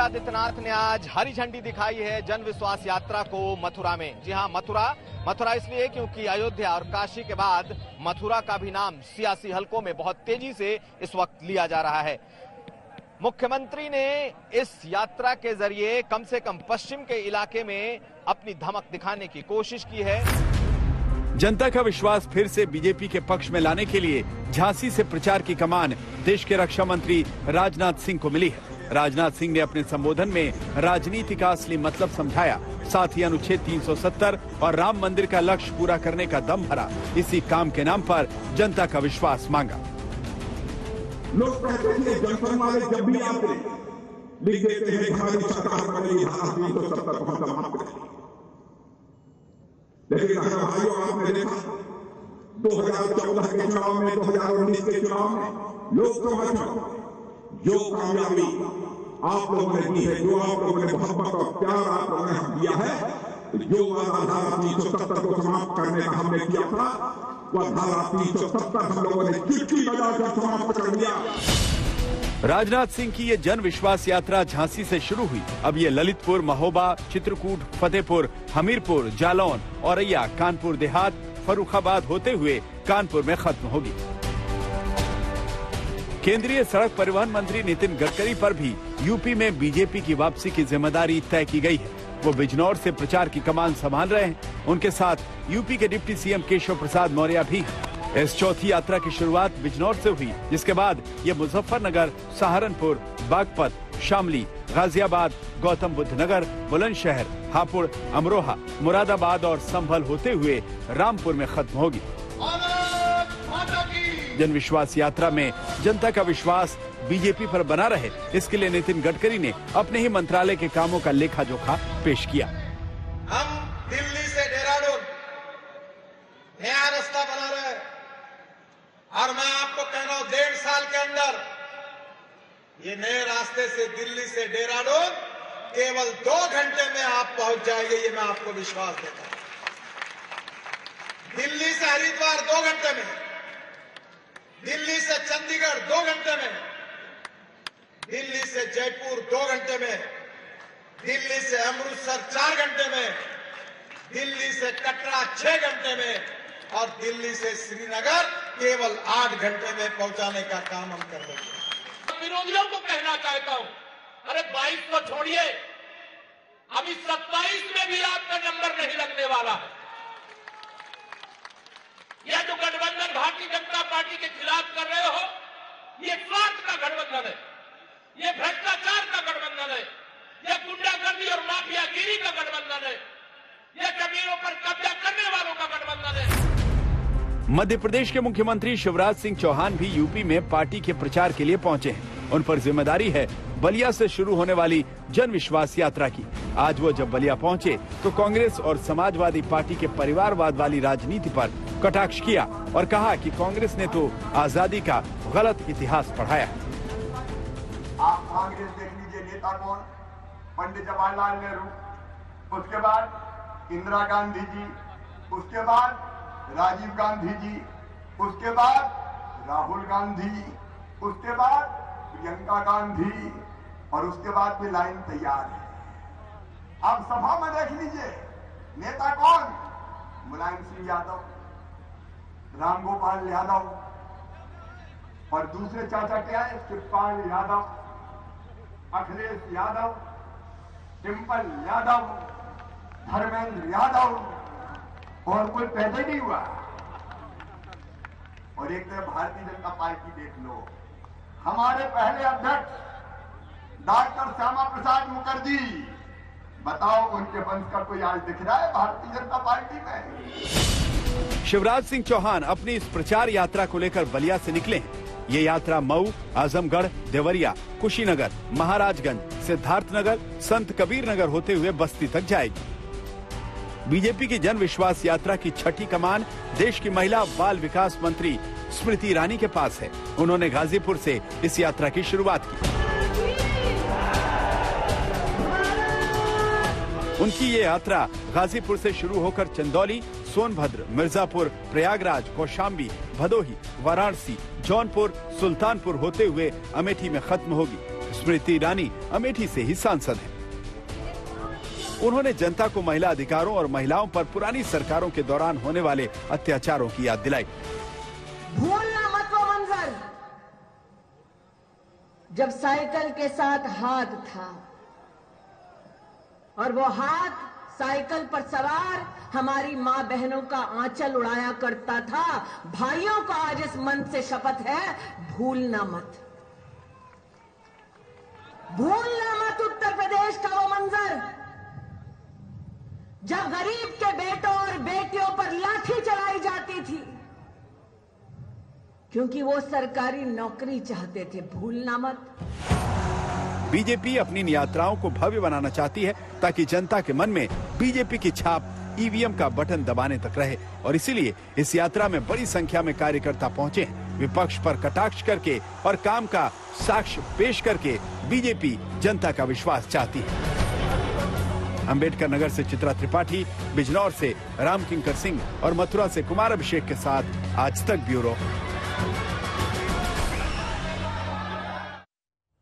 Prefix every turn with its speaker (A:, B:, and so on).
A: आदित्यनाथ ने आज हरी झंडी दिखाई है जन विश्वास यात्रा को मथुरा में। जी हां, मथुरा इसलिए क्योंकि अयोध्या और काशी के बाद मथुरा का भी नाम सियासी हलकों में बहुत तेजी से इस वक्त लिया जा रहा है। मुख्यमंत्री ने इस यात्रा के जरिए कम से कम पश्चिम के इलाके में अपनी धमक दिखाने की कोशिश की है।
B: जनता का विश्वास फिर से बीजेपी के पक्ष में लाने के लिए झांसी से प्रचार की कमान देश के रक्षा मंत्री राजनाथ सिंह को मिली है। राजनाथ सिंह ने अपने संबोधन में राजनीति का असली मतलब समझाया, साथ ही अनुच्छेद 370 और राम मंदिर का लक्ष्य पूरा करने का दम भरा। इसी काम के नाम पर जनता का विश्वास मांगा।
C: लोग कहते हैं जनसंघ वाले जब भी आते लिख देते हैं हमारी सरकार बनेगी, धारा 370 को हम समाप्त करेंगे। लेकिन भाइयों, आपने देखा 2014 के चुनाव में, 2019 के चुनाव में, लोकसभा चुनाव, जो कामयाबी आप लोगों ने दी है, जो आप लोगों ने मोहब्बत और प्यार आप लोगों ने दिया है, जो धारा 370 को समाप्त करने का हमने किया था, वह धारा 370 हम लोगों ने चुटकी बजाकर समाप्त कर दिया।
B: राजनाथ सिंह की ये जन विश्वास यात्रा झांसी से शुरू हुई। अब ये ललितपुर, महोबा, चित्रकूट, फतेहपुर, हमीरपुर, जालौन, औरैया, कानपुर देहात, फर्रुखाबाद होते हुए कानपुर में खत्म होगी। केंद्रीय सड़क परिवहन मंत्री नितिन गडकरी पर भी यूपी में बीजेपी की वापसी की जिम्मेदारी तय की गई है। वो बिजनौर से प्रचार की कमान संभाल रहे हैं। उनके साथ यूपी के डिप्टी सीएम केशव प्रसाद मौर्य भी हैं। इस चौथी यात्रा की शुरुआत बिजनौर से हुई, जिसके बाद ये मुजफ्फरनगर, सहारनपुर, बागपत, शामली, गाजियाबाद, गौतम बुद्ध नगर, बुलंदशहर, हापुड़, अमरोहा, मुरादाबाद और संभल होते हुए रामपुर में खत्म होगी। जन विश्वास यात्रा में जनता का विश्वास बीजेपी पर बना रहे, इसके लिए नितिन गडकरी ने अपने ही मंत्रालय के कामों का लेखा जोखा पेश किया।
D: हम दिल्ली से देहरादून नया रास्ता बना रहे हैं और मैं आपको कह रहा हूं 1.5 साल के अंदर ये नए रास्ते से दिल्ली से देहरादून केवल 2 घंटे में आप पहुंच जाएंगे, ये मैं आपको विश्वास देता हूं। दिल्ली से हरिद्वार 2 घंटे में, दिल्ली से चंडीगढ़ 2 घंटे में, दिल्ली से जयपुर 2 घंटे में, दिल्ली से अमृतसर 4 घंटे में, दिल्ली से कटरा 6 घंटे में और दिल्ली से श्रीनगर केवल 8 घंटे में पहुंचाने का काम हम कर रहे हैं।
E: विरोधियों को कहना चाहता हूं, अरे 22 को छोड़िए, अभी 27 में भी आपका नंबर नहीं लगने वाला है। यह जो गठबंधन भारतीय जनता पार्टी के खिलाफ कर रहे हो, ये स्वार्थ का गठबंधन है, ये भ्रष्टाचार का गठबंधन है, ये गुंडागर्दी और माफियागिरी का गठबंधन है, ये जमीनों पर कब्जा करने वालों का गठबंधन है।
B: मध्य प्रदेश के मुख्यमंत्री शिवराज सिंह चौहान भी यूपी में पार्टी के प्रचार के लिए पहुंचे हैं। उन पर जिम्मेदारी है बलिया से शुरू होने वाली जन विश्वास यात्रा की। आज वो जब बलिया पहुंचे तो कांग्रेस और समाजवादी पार्टी के परिवारवाद वाली राजनीति पर कटाक्ष किया और कहा कि कांग्रेस ने तो आजादी का गलत इतिहास पढ़ाया।
F: आप कांग्रेस देख लीजिए, नेता कौन? पंडित जवाहरलाल नेहरू, उसके बाद इंदिरा गांधी जी, उसके बाद राजीव गांधी जी, उसके बाद राहुल गांधी, उसके बाद प्रियंका गांधी और उसके बाद भी लाइन तैयार है। आप सभा में देख लीजिए, नेता कौन? मुलायम सिंह यादव, रामगोपाल यादव और दूसरे चाचा क्या है? शिवपाल यादव, अखिलेश यादव, डिम्पल यादव, धर्मेंद्र यादव और कोई पैदा नहीं हुआ। और एक तरफ भारतीय जनता पार्टी देख लो, हमारे पहले अध्यक्ष डॉक्टर श्यामा प्रसाद मुखर्जी, बताओ उनके वंश का कोई आज दिख रहा है भारतीय जनता पार्टी में?
B: शिवराज सिंह चौहान अपनी इस प्रचार यात्रा को लेकर बलिया से निकले हैं। ये यात्रा मऊ, आजमगढ़, देवरिया, कुशीनगर, महाराजगंज, सिद्धार्थनगर, संत कबीर नगर होते हुए बस्ती तक जाएगी। बीजेपी की जन विश्वास यात्रा की छठी कमान देश की महिला बाल विकास मंत्री स्मृति ईरानी के पास है। उन्होंने गाजीपुर से इस यात्रा की शुरुआत की। उनकी ये यात्रा गाजीपुर से शुरू होकर चंदौली, सोनभद्र, मिर्जापुर, प्रयागराज, कौशाम्बी, भदोही, वाराणसी, जौनपुर, सुल्तानपुर होते हुए अमेठी में खत्म होगी, स्मृति ईरानी अमेठी से ही सांसद हैं। उन्होंने जनता को महिला अधिकारों और महिलाओं पर पुरानी सरकारों के दौरान होने वाले अत्याचारों की याद दिलाई।
G: भूलना मत वो मंजर जब साइकिल के साथ हाथ था और वो हाथ साइकिल पर सवार हमारी माँ बहनों का आंचल उड़ाया करता था। भाइयों को आज इस मन से शपथ है, भूलना मत, भूलना मत उत्तर प्रदेश का वो मंजर जब गरीब के बेटों और बेटियों पर लाठी चलाई जाती थी क्योंकि वो सरकारी नौकरी चाहते थे। भूलना मत।
B: बीजेपी अपनी इन यात्राओं को भव्य बनाना चाहती है ताकि जनता के मन में बीजेपी की छाप ईवीएम का बटन दबाने तक रहे और इसीलिए इस यात्रा में बड़ी संख्या में कार्यकर्ता पहुंचे हैं। विपक्ष पर कटाक्ष करके और काम का साक्ष्य पेश करके बीजेपी जनता का विश्वास चाहती है। अंबेडकर नगर से चित्रा त्रिपाठी, बिजनौर से राम किंकर सिंह और मथुरा से कुमार अभिषेक के साथ आज तक ब्यूरो।